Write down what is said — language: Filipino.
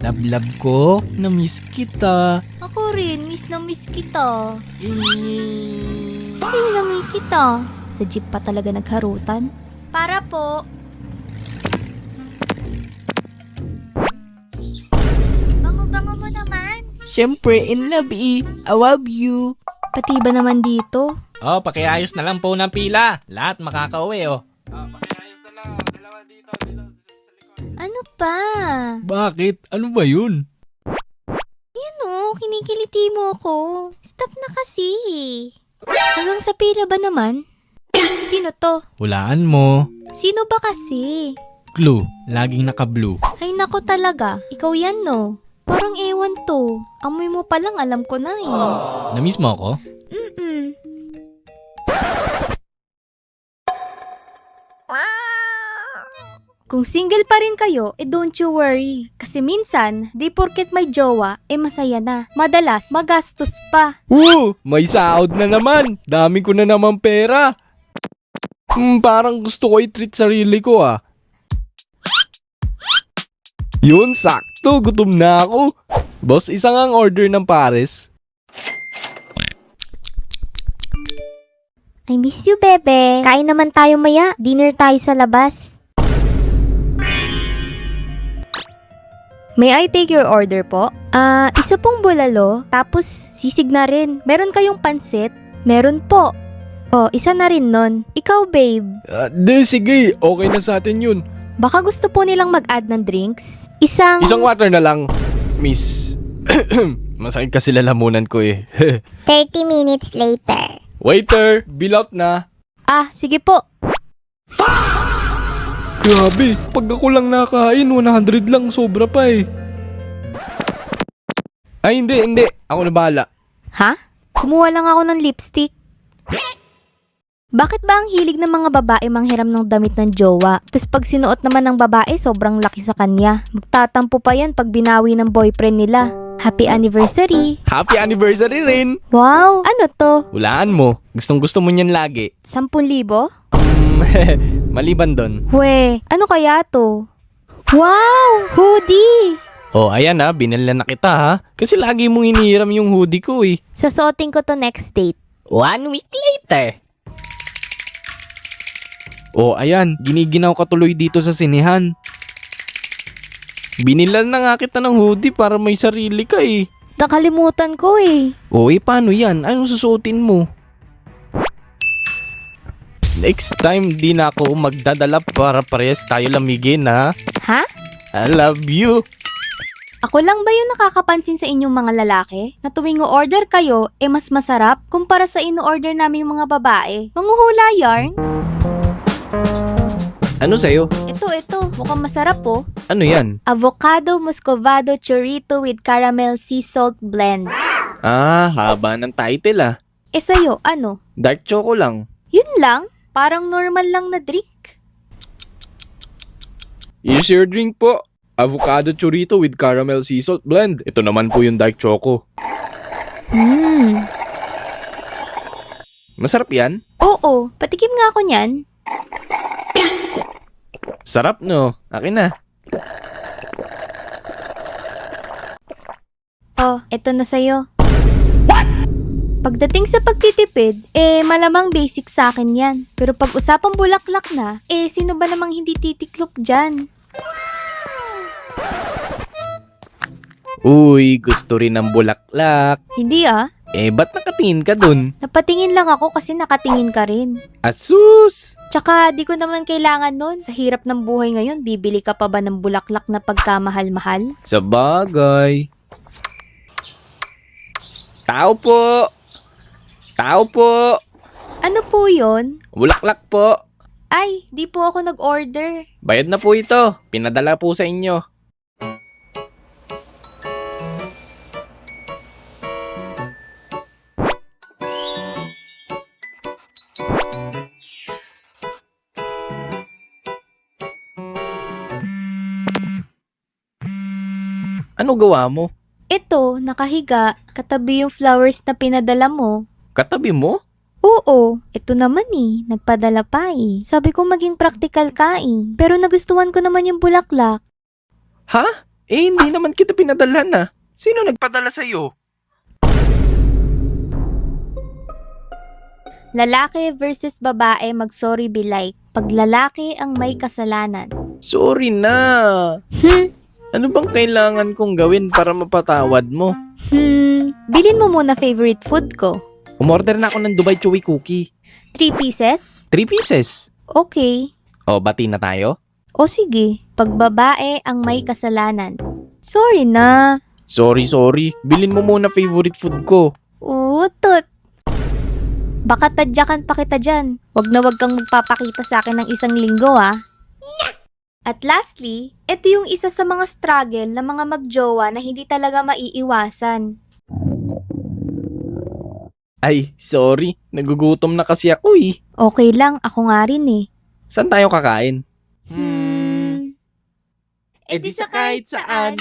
Love ko, na-miss kita. Ako rin, miss kita. Ay, nami kita. Sa jeep pa talaga nagharutan. Para po. Bango-bango mo naman. Siyempre, in love I love you. Pati ba naman dito? Oh, pakiayos na lang po ng pila. Lahat makakauwi, oh. Pakiayos na lang. Dalawa dito sa likod. Ano pa? Bakit? Ano ba yun? Yan o, kinikiliti mo ako. Stop na kasi. Hanggang sa pila ba naman? Sino to? Hulaan mo. Sino ba kasi? Clue, laging naka-blue. Ay nako talaga, ikaw yan no. Parang ewan to. Amoy mo palang alam ko na eh. Na-miss mo ako? Mm-mm. Kung single pa rin kayo, don't you worry. Kasi minsan, di porket may jowa, masaya na. Madalas, magastos pa. May sahod na naman. Dami ko na naman pera. Parang gusto ko i-treat sarili ko ah. Yun, sakto. Gutom na ako. Boss, isang ang order ng pares. I miss you, bebe. Kain naman tayo maya. Dinner tayo sa labas. May I take your order po? Isa pong bulalo, tapos sisig na rin. Meron kayong pansit? Meron po. Oh, isa na rin nun. Ikaw, babe. Sige. Okay na sa atin yun. Baka gusto po nilang mag-add ng drinks? Isang Water na lang, miss. Masakit kasi lalamunan ko eh. 30 minutes later. Waiter, bill out na. Sige po. Grabe, pag ako lang nakain, 100 lang, sobra pa eh. Ay, hindi. Ako na bahala. Ha? Kumuha lang ako ng lipstick. Bakit ba ang hilig ng mga babae manghiram ng damit ng jowa? Tapos pag sinuot naman ng babae, sobrang laki sa kanya. Magtatampo pa yan pag binawi ng boyfriend nila. Happy anniversary! Happy anniversary rin! Wow! Ano to? Hulaan mo. Gustong-gusto mo niyan lagi. 10,000? Maliban doon. We, ano kaya to? Wow! Hoodie! Oh, ayan ha. Binala na kita ha. Kasi lagi mong inihiram yung hoodie ko eh. Susuotin ko to next date. 1 week later. Oh, ayan. Giniginaw ka tuloy dito sa sinehan. Binilan na nga kita ng hoodie para may sarili ka eh. Nakalimutan ko eh. Oh, paano yan? Anong susuotin mo? Next time, di na ako magdadala para parehas tayo lamigin ha. Ha? I love you. Ako lang ba yung nakakapansin sa inyong mga lalaki? Na tuwing o-order kayo, mas masarap kumpara sa ino-order namin yung mga babae. Manguhula yarn? Ano sa'yo? Ito. Mukhang masarap po. Ano yan? Avocado Muscovado Chorito with Caramel Sea Salt Blend. Haba ng title ah. Sa'yo, ano? Dark choco lang. Yun lang? Parang normal lang na drink. Here's your drink po. Avocado chorito with caramel sea salt blend. Ito naman po yung dark choco. Masarap yan? Oo, patikim nga ako niyan. Sarap no? Akin na. Oh, eto na sa'yo. Pagdating sa pagtitipid, malamang basic sa akin yan. Pero pag usapang bulaklak na, sino ba namang hindi titiklop dyan? Uy, gusto rin ng bulaklak. Hindi ah. Ba't nakatingin ka dun? Napatingin lang ako kasi nakatingin ka rin. Asus! Tsaka di ko naman kailangan nun. Sa hirap ng buhay ngayon, bibili ka pa ba ng bulaklak na pagkamahal-mahal? Sa bagay. Tao po! Tao po! Ano po yon? Bulaklak po! Ay, di po ako nag-order. Bayad na po ito. Pinadala po sa inyo. Ano gawa mo? Ito, nakahiga, katabi yung flowers na pinadala mo. Katabi mo? Oo, ito naman nagpadala pa Sabi ko maging practical ka Pero nagustuhan ko naman yung bulaklak. Ha? Eh, hindi naman kita pinadalhan ah. Sino nagpadala sa'yo? Lalaki versus babae, mag-sorry be like. Pag lalaki ang may kasalanan. Sorry na. Ano bang kailangan kong gawin para mapatawad mo? Bilin mo muna favorite food ko. Umorder na ako ng Dubai Chewy Cookie. 3 pieces? 3 pieces. Okay. O, bati na tayo? O sige, pag babae ang may kasalanan. Sorry na. Sorry. Bilin mo muna favorite food ko. Utot. Baka tadyakan pa kita dyan. Wag na wag kang magpapakita sa akin ng 1 linggo ah. At lastly, ito yung isa sa mga struggle ng mga magjowa na hindi talaga maiiwasan. Ay, sorry. Nagugutom na kasi ako eh. Okay lang, ako nga rin eh. Saan tayo kakain? Hmm. Eh di sa kahit saan.